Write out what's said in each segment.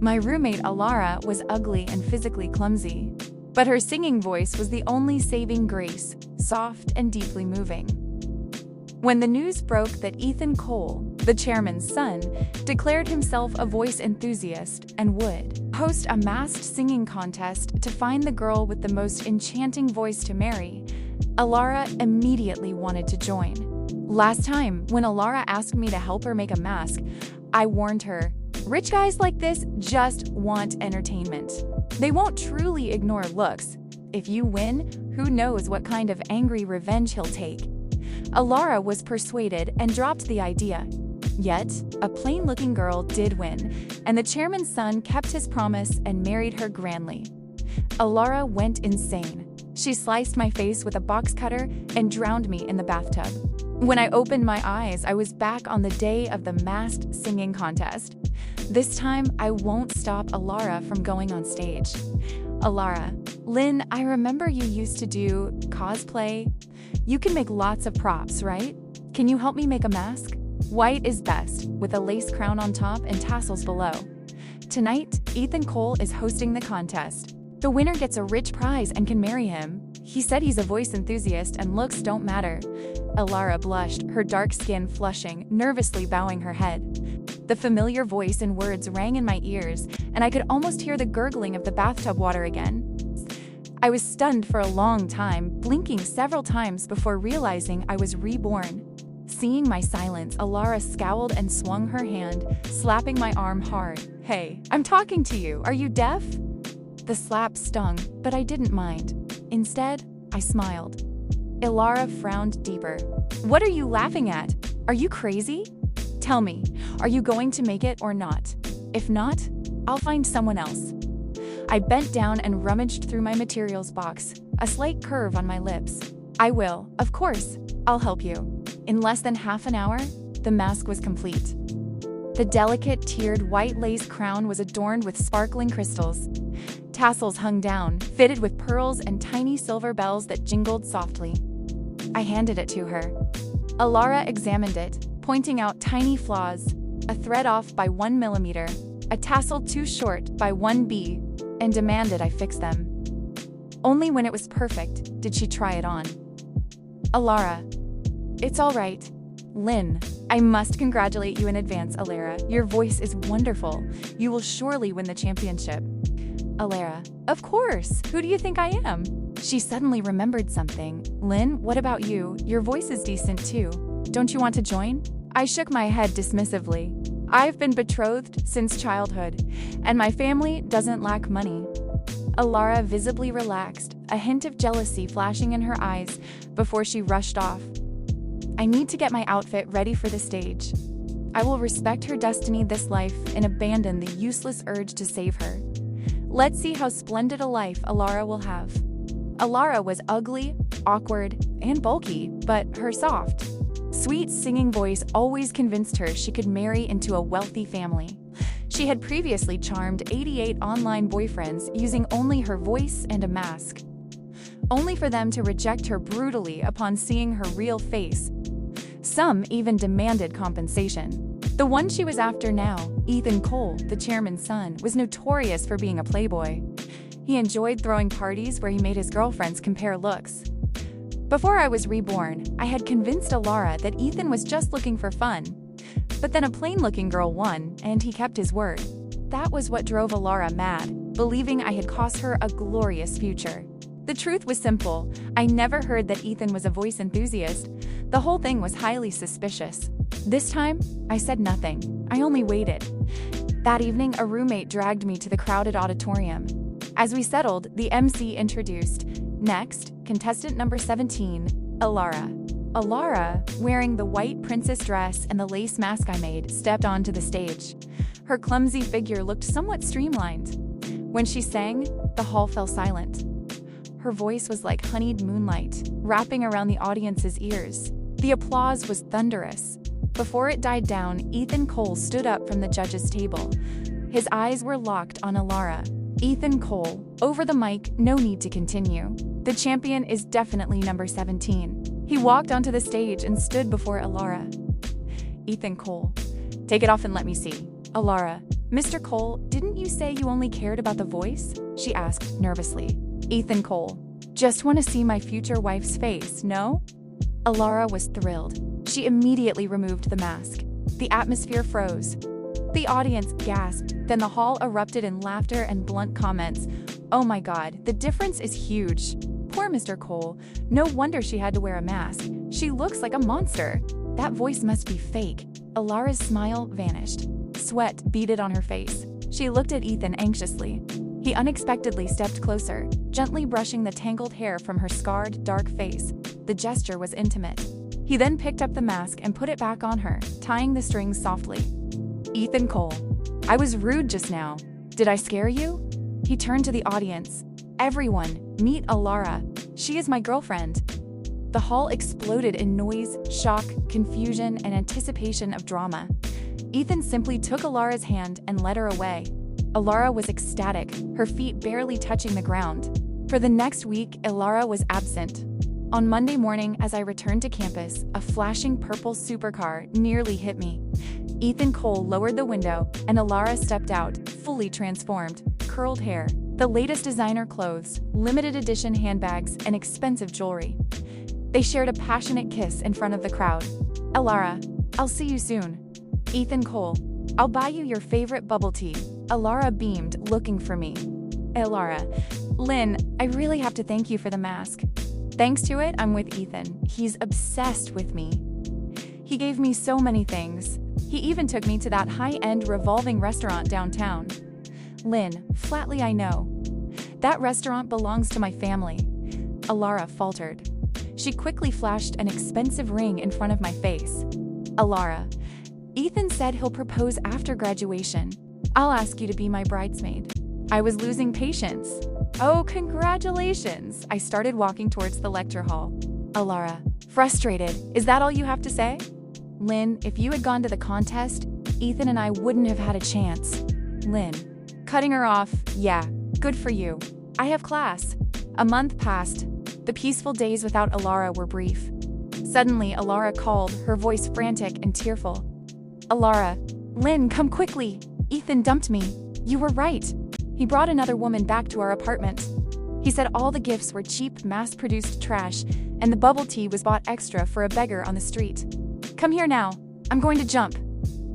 My roommate Elara was ugly and physically clumsy, but her singing voice was the only saving grace, soft and deeply moving. When the news broke that Ethan Cole, the chairman's son, declared himself a voice enthusiast and would host a masked singing contest to find the girl with the most enchanting voice to marry, Elara immediately wanted to join. Last time, when Elara asked me to help her make a mask, I warned her, rich guys like this just want entertainment. They won't truly ignore looks. If you win, who knows what kind of angry revenge he'll take. Elara was persuaded and dropped the idea. Yet, a plain-looking girl did win, and the chairman's son kept his promise and married her grandly. Elara went insane. She sliced my face with a box cutter and drowned me in the bathtub. When I opened my eyes, I was back on the day of the masked singing contest. This time, I won't stop Elara from going on stage. Elara, Lynn, I remember you used to do cosplay. You can make lots of props, right? Can you help me make a mask? White is best, with a lace crown on top and tassels below. Tonight, Ethan Cole is hosting the contest. The winner gets a rich prize and can marry him. He said he's a voice enthusiast and looks don't matter. Elara blushed, her dark skin flushing, nervously bowing her head. The familiar voice and words rang in my ears, and I could almost hear the gurgling of the bathtub water again. I was stunned for a long time, blinking several times before realizing I was reborn. Seeing my silence, Elara scowled and swung her hand, slapping my arm hard. Hey, I'm talking to you. Are you deaf? The slap stung, but I didn't mind. Instead, I smiled. Elara frowned deeper. What are you laughing at? Are you crazy? Tell me, are you going to make it or not? If not, I'll find someone else. I bent down and rummaged through my materials box, a slight curve on my lips. I will, of course. I'll help you. In less than half an hour, the mask was complete. The delicate, tiered white lace crown was adorned with sparkling crystals. Tassels hung down, fitted with pearls and tiny silver bells that jingled softly. I handed it to her. Elara examined it, pointing out tiny flaws, a thread off by 1 millimeter, a tassel too short by 1 B, and demanded I fix them. Only when it was perfect did she try it on. Elara, it's all right. Lynn, I must congratulate you in advance, Elara. Your voice is wonderful. You will surely win the championship. Elara, of course. Who do you think I am? She suddenly remembered something. Lynn, what about you? Your voice is decent too. Don't you want to join? I shook my head dismissively. I've been betrothed since childhood, and my family doesn't lack money. Elara visibly relaxed, a hint of jealousy flashing in her eyes before she rushed off. I need to get my outfit ready for the stage. I will respect her destiny this life and abandon the useless urge to save her. Let's see how splendid a life Elara will have. Elara was ugly, awkward, and bulky, but her soft, sweet singing voice always convinced her she could marry into a wealthy family. She had previously charmed 88 online boyfriends using only her voice and a mask, only for them to reject her brutally upon seeing her real face. Some even demanded compensation. The one she was after now, Ethan Cole, the chairman's son, was notorious for being a playboy. He enjoyed throwing parties where he made his girlfriends compare looks. Before I was reborn, I had convinced Elara that Ethan was just looking for fun. But then a plain-looking girl won, and he kept his word. That was what drove Elara mad, believing I had cost her a glorious future. The truth was simple. I never heard that Ethan was a voice enthusiast. The whole thing was highly suspicious. This time, I said nothing. I only waited. That evening, a roommate dragged me to the crowded auditorium. As we settled, the MC introduced. Next, contestant number 17, Elara. Elara, wearing the white princess dress and the lace mask I made, stepped onto the stage. Her clumsy figure looked somewhat streamlined. When she sang, the hall fell silent. Her voice was like honeyed moonlight, wrapping around the audience's ears. The applause was thunderous. Before it died down, Ethan Cole stood up from the judges' table. His eyes were locked on Elara. Ethan Cole, over the mic, no need to continue. The champion is definitely number 17. He walked onto the stage and stood before Elara. Ethan Cole, take it off and let me see. Elara, Mr. Cole, didn't you say you only cared about the voice? She asked nervously. Ethan Cole, just want to see my future wife's face, no? Elara was thrilled. She immediately removed the mask. The atmosphere froze. The audience gasped, then the hall erupted in laughter and blunt comments. Oh my God, the difference is huge. Poor Mr. Cole. No wonder she had to wear a mask. She looks like a monster. That voice must be fake. Elara's smile vanished. Sweat beaded on her face. She looked at Ethan anxiously. He unexpectedly stepped closer, gently brushing the tangled hair from her scarred, dark face. The gesture was intimate. He then picked up the mask and put it back on her, tying the strings softly. Ethan Cole, I was rude just now. Did I scare you? He turned to the audience. Everyone, meet Elara. She is my girlfriend. The hall exploded in noise, shock, confusion, and anticipation of drama. Ethan simply took Elara's hand and led her away. Elara was ecstatic, her feet barely touching the ground. For the next week, Elara was absent. On Monday morning, as I returned to campus, a flashing purple supercar nearly hit me. Ethan Cole lowered the window, and Elara stepped out, fully transformed, curled hair, the latest designer clothes, limited edition handbags, and expensive jewelry. They shared a passionate kiss in front of the crowd. Elara, I'll see you soon. Ethan Cole, I'll buy you your favorite bubble tea. Elara beamed, looking for me. Elara, Lynn, I really have to thank you for the mask. Thanks to it, I'm with Ethan. He's obsessed with me. He gave me so many things. He even took me to that high-end revolving restaurant downtown. Lynn, flatly I know. That restaurant belongs to my family. Elara faltered. She quickly flashed an expensive ring in front of my face. Elara, Ethan said he'll propose after graduation. I'll ask you to be my bridesmaid. I was losing patience. Oh, congratulations! I started walking towards the lecture hall. Elara, frustrated, is that all you have to say? Lynn, if you had gone to the contest, Ethan and I wouldn't have had a chance. Lynn, cutting her off, yeah, good for you. I have class. A month passed. The peaceful days without Elara were brief. Suddenly, Elara called, her voice frantic and tearful. Elara, Lynn, come quickly. Ethan dumped me. You were right. He brought another woman back to our apartment. He said all the gifts were cheap, mass-produced trash, and the bubble tea was bought extra for a beggar on the street. Come here now. I'm going to jump.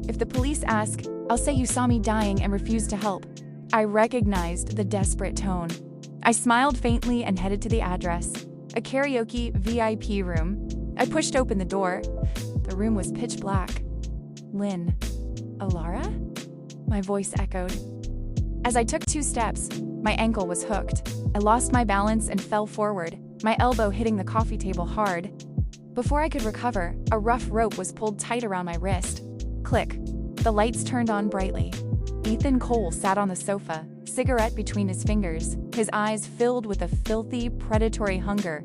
If the police ask, I'll say you saw me dying and refused to help. I recognized the desperate tone. I smiled faintly and headed to the address. A karaoke VIP room. I pushed open the door. The room was pitch black. Lynn. Elara? My voice echoed. As I took 2 steps, my ankle was hooked. I lost my balance and fell forward, my elbow hitting the coffee table hard. Before I could recover, a rough rope was pulled tight around my wrist. Click. The lights turned on brightly. Ethan Cole sat on the sofa, cigarette between his fingers, his eyes filled with a filthy, predatory hunger.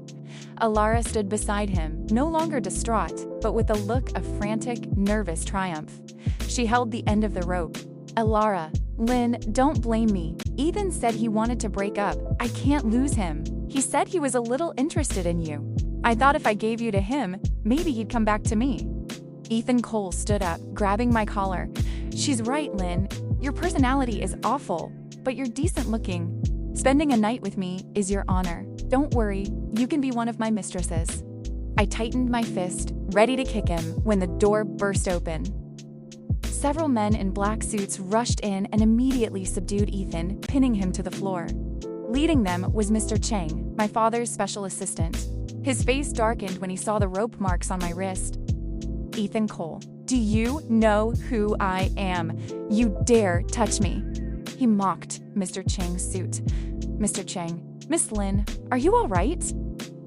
Elara stood beside him, no longer distraught, but with a look of frantic, nervous triumph. She held the end of the rope. Elara, Lynn, don't blame me. Ethan said he wanted to break up. I can't lose him. He said he was a little interested in you. I thought if I gave you to him, maybe he'd come back to me. Ethan Cole stood up, grabbing my collar. She's right, Lynn. Your personality is awful, but you're decent looking. Spending a night with me is your honor. Don't worry, you can be one of my mistresses. I tightened my fist, ready to kick him, when the door burst open. Several men in black suits rushed in and immediately subdued Ethan, pinning him to the floor. Leading them was Mr. Chang, my father's special assistant. His face darkened when he saw the rope marks on my wrist. Ethan Cole, do you know who I am? You dare touch me. He mocked Mr. Chang's suit. Mr. Chang, Miss Lynn, are you all right?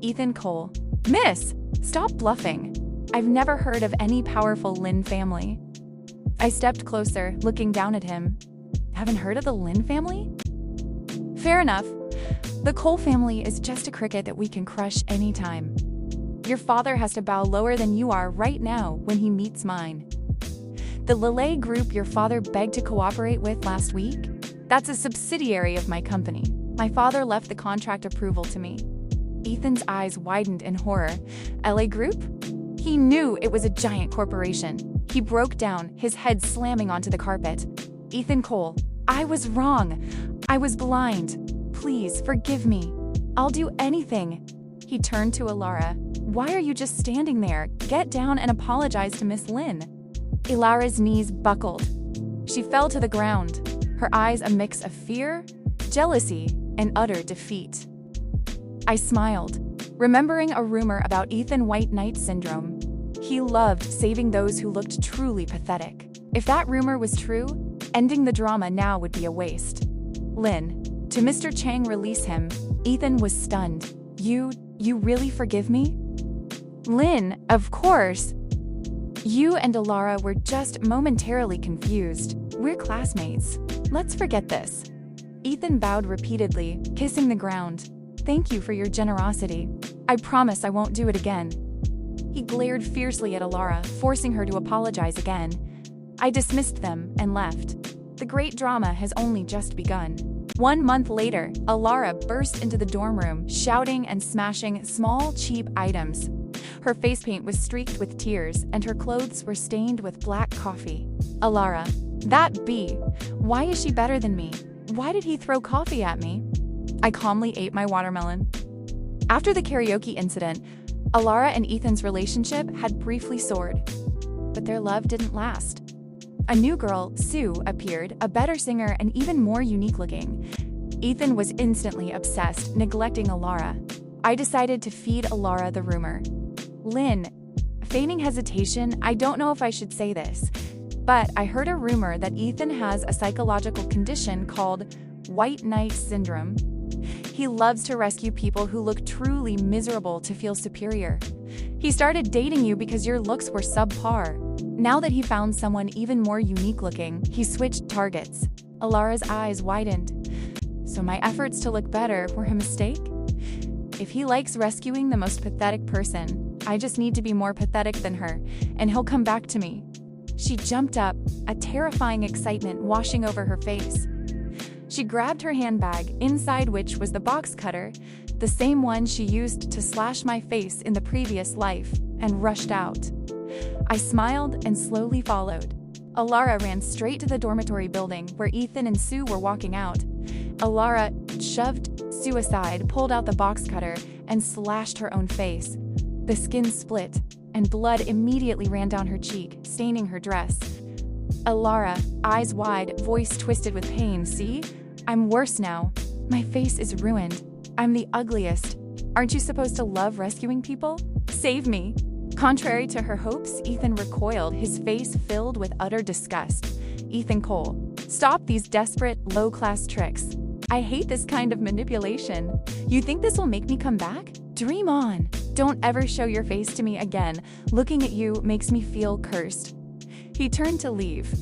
Ethan Cole, Miss, stop bluffing. I've never heard of any powerful Lynn family. I stepped closer, looking down at him. Haven't heard of the Lynn family? Fair enough. The Cole family is just a cricket that we can crush anytime. Your father has to bow lower than you are right now when he meets mine. The Lillet group your father begged to cooperate with last week? That's a subsidiary of my company. My father left the contract approval to me. Ethan's eyes widened in horror. LA Group? He knew it was a giant corporation. He broke down, his head slamming onto the carpet. Ethan Cole, I was wrong. I was blind. Please forgive me. I'll do anything. He turned to Elara. Why are you just standing there? Get down and apologize to Miss Lynn. Elara's knees buckled. She fell to the ground, her eyes a mix of fear, jealousy, and utter defeat. I smiled, remembering a rumor about Ethan White Knight syndrome. He loved saving those who looked truly pathetic. If that rumor was true, ending the drama now would be a waste. Lynn, to Mr. Chang, release him. Ethan was stunned. You really forgive me? Lynn, of course. You and Elara were just momentarily confused. We're classmates. Let's forget this. Ethan bowed repeatedly, kissing the ground. Thank you for your generosity. I promise I won't do it again. He glared fiercely at Elara, forcing her to apologize again. I dismissed them and left. The great drama has only just begun. 1 month later, Elara burst into the dorm room, shouting and smashing small, cheap items. Her face paint was streaked with tears, and her clothes were stained with black coffee. Elara, that bee. Why is she better than me? Why did he throw coffee at me? I calmly ate my watermelon. After the karaoke incident, Elara and Ethan's relationship had briefly soared, but their love didn't last. A new girl, Sue, appeared, a better singer and even more unique-looking. Ethan was instantly obsessed, neglecting Elara. I decided to feed Elara the rumor. Lynn, feigning hesitation, I don't know if I should say this, but I heard a rumor that Ethan has a psychological condition called White Knight syndrome. He loves to rescue people who look truly miserable to feel superior. He started dating you because your looks were subpar. Now that he found someone even more unique-looking, he switched targets. Elara's eyes widened. So my efforts to look better were a mistake? If he likes rescuing the most pathetic person, I just need to be more pathetic than her, and he'll come back to me. She jumped up, a terrifying excitement washing over her face. She grabbed her handbag, inside which was the box cutter, the same one she used to slash my face in the previous life, and rushed out. I smiled and slowly followed. Elara ran straight to the dormitory building where Ethan and Sue were walking out. Elara shoved Sue aside, pulled out the box cutter, and slashed her own face. The skin split, and blood immediately ran down her cheek, staining her dress. Elara, eyes wide, voice twisted with pain. See? I'm worse now. My face is ruined. I'm the ugliest. Aren't you supposed to love rescuing people? Save me. Contrary to her hopes, Ethan recoiled, his face filled with utter disgust. Ethan Cole, stop these desperate, low-class tricks. I hate this kind of manipulation. You think this will make me come back? Dream on. Don't ever show your face to me again. Looking at you makes me feel cursed. He turned to leave.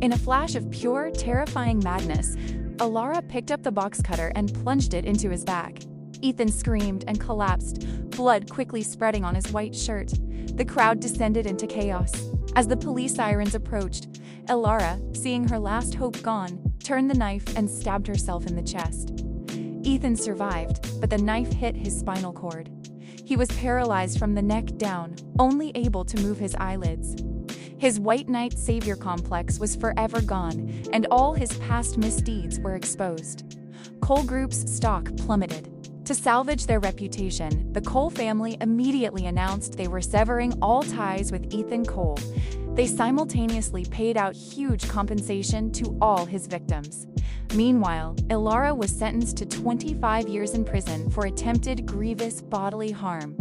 In a flash of pure, terrifying madness, Elara picked up the box cutter and plunged it into his back. Ethan screamed and collapsed, blood quickly spreading on his white shirt. The crowd descended into chaos. As the police sirens approached, Elara, seeing her last hope gone, turned the knife and stabbed herself in the chest. Ethan survived, but the knife hit his spinal cord. He was paralyzed from the neck down, only able to move his eyelids. His white knight savior complex was forever gone, and all his past misdeeds were exposed. Cole Group's stock plummeted. To salvage their reputation, the Cole family immediately announced they were severing all ties with Ethan Cole. They simultaneously paid out huge compensation to all his victims. Meanwhile, Elara was sentenced to 25 years in prison for attempted grievous bodily harm.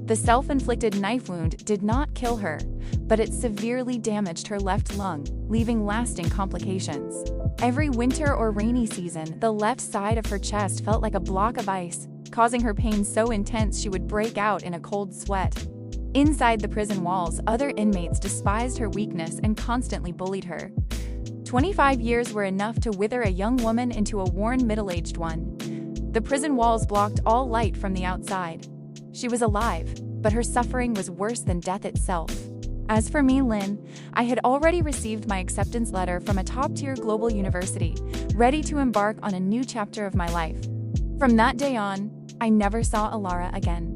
The self-inflicted knife wound did not kill her, but it severely damaged her left lung, leaving lasting complications. Every winter or rainy season, the left side of her chest felt like a block of ice, causing her pain so intense she would break out in a cold sweat. Inside the prison walls, other inmates despised her weakness and constantly bullied her. 25 years were enough to wither a young woman into a worn middle-aged one. The prison walls blocked all light from the outside. She was alive, but her suffering was worse than death itself. As for me, Lynn, I had already received my acceptance letter from a top-tier global university, ready to embark on a new chapter of my life. From that day on, I never saw Elara again.